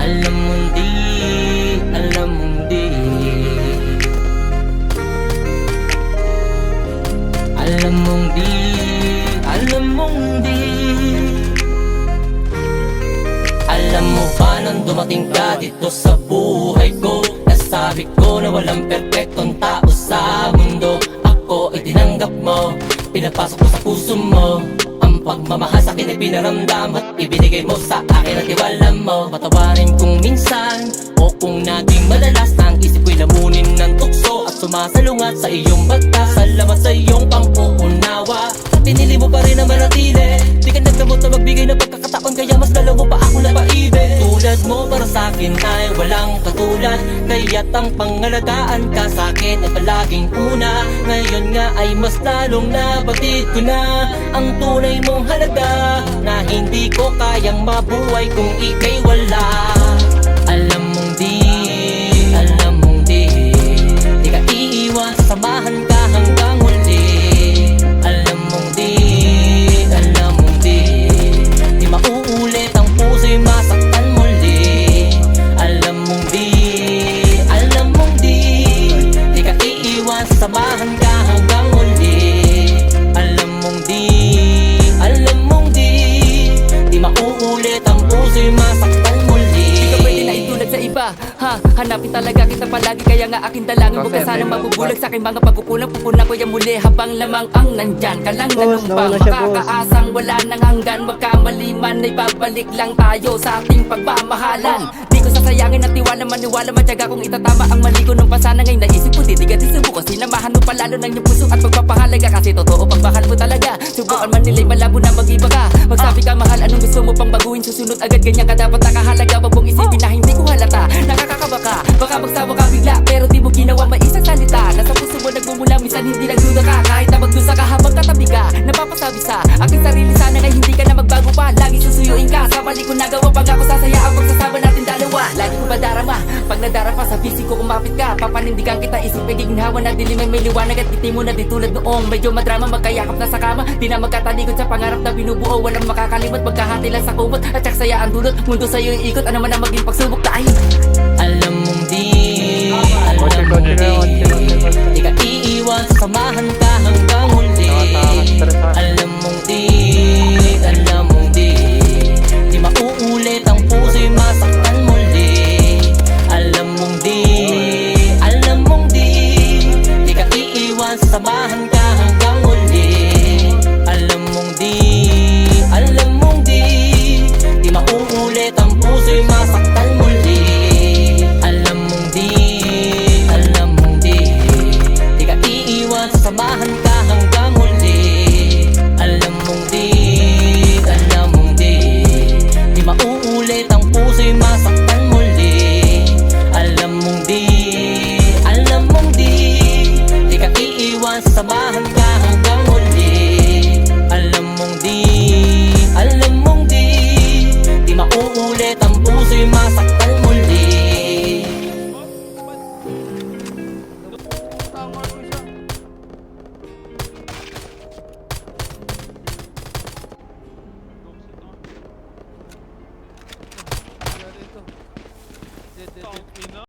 Alam mong di, alam mong di, alam mong di, alam mong di. Alam mo ba nang dumating ka dito sa buhay ko, nasabi ko na walang perpektong tao sa mundo. Ako ay tinanggap mo, pinapasok ko sa puso mo. Ang pagmamahal sa akin ay pinaramdam at ibinigay mo sa akin ang tiwala mo. Patawarin kung minsan o kung naging madalas ang isip ko'y lamunin ng tukso at sumasalungat sa iyong bata. Salamat sa iyong pang-uunawa, pinili mo pa rin na manatili. Di ka nagdamot na magbigay ng pagkakataon, kaya mas dalaw mo pa ako napaibig. Tulad mo para sa akin ay walang katulad, kaya't ang pangalagaan ka sa akin ay palaging una. Ngayon nga ay mas lalong nabatid ko na ang tunay mong halaga, na hindi ko kayang mabuhay kung ika'y wala. Alam mong di, alam mong di, di ka iiwan, sasamahan ka hanggang huli. Alam mong di, alam mong di, di mauulit ang puso'y masaktan muli. Alam mong di, alam mong di, di ka iiwan, sasamahan ka hanggang huli. Alam mong di, alam mong di, di mauulit ang puso'y masaktan muli. Di ka pwede na itulad sa iba, ha? Hanapin talaga kita palagi, kaya nga aking dalangin. Huwag ka sanang mabubulag sa aking mga pagkukulang. Pupunan ko yan muli habang lamang ang nandyan ka lang nanumpang. Makakaasang wala nang hanggan, magkamali man ay babalik lang tayo sa ating pagmamahalan. Di ko sasayangin at tiwala, maniwala, matyaga kung itatama ang mali ko nung pasana. Ngayon naisip ko, titigan din subukan, sinamahan mo palalo ng iyong puso at pagpapahalaga. Kasi totoo pagmahal mo talaga, subukan man nila'y malabo na mag-iba ka. Magsabi ka mahal, anong gusto mo pang baguhin, susunod agad, ganyan ka dapat nakahalaga. Wag mong isipin na hindi ko halata, nakakakaba ka, baka magsawa ka bigla, pero di mo ginawa maisang salita. Nasa puso mo nagmumula, minsan hindi nagduda ka, kahit na magdusa ka habang katabi ka. Napapasabi sa aking sarili, sana na hindi ka na magbago pa. Lagi susuyuin ka sa mali ko nagawa, pag ako sasaya ang pagsasama natin dalawa. Lagi ko ba darama, pag nadarapa sa fisiko kumapit ka, papanindigan kita, isip ay giginhawa na dilim ay may liwanag at ngiti mo na di tulad noong medyo madrama. Magkayakap na sa kama, di na magkatalikod sa pangarap na binubuo. Walang makakalimot, magkahati lang sa kumot at sak saya ang dulot. Mundo sa'yo iikot, ano man ang maging pagsubok tayo. Alam mong di, alam mong di, di ka iiwan, sasamahan ka hanggang huli. Alam mong di, alam mong di, di mauulit ang puso'y masaktan muli. Alam mong di, alam mong di, di ka iiwan, sasamahan ka hanggang huli. Alam mong di, alam mong di, di mauulit ang puso'y masaktan muli. Alam mong di, alam mong di, di ka iiwan, sasamahan ka hanggang huli. Alam mong di, alam mong di, di mauulit ang puso'y masaktan muli. Alam mong di, alam mong di, di ka iiwan, sasamahan ka hanggang huli. Alam mong di, alam mong di, di mauulit ang puso'y masaktan muli. Tangina.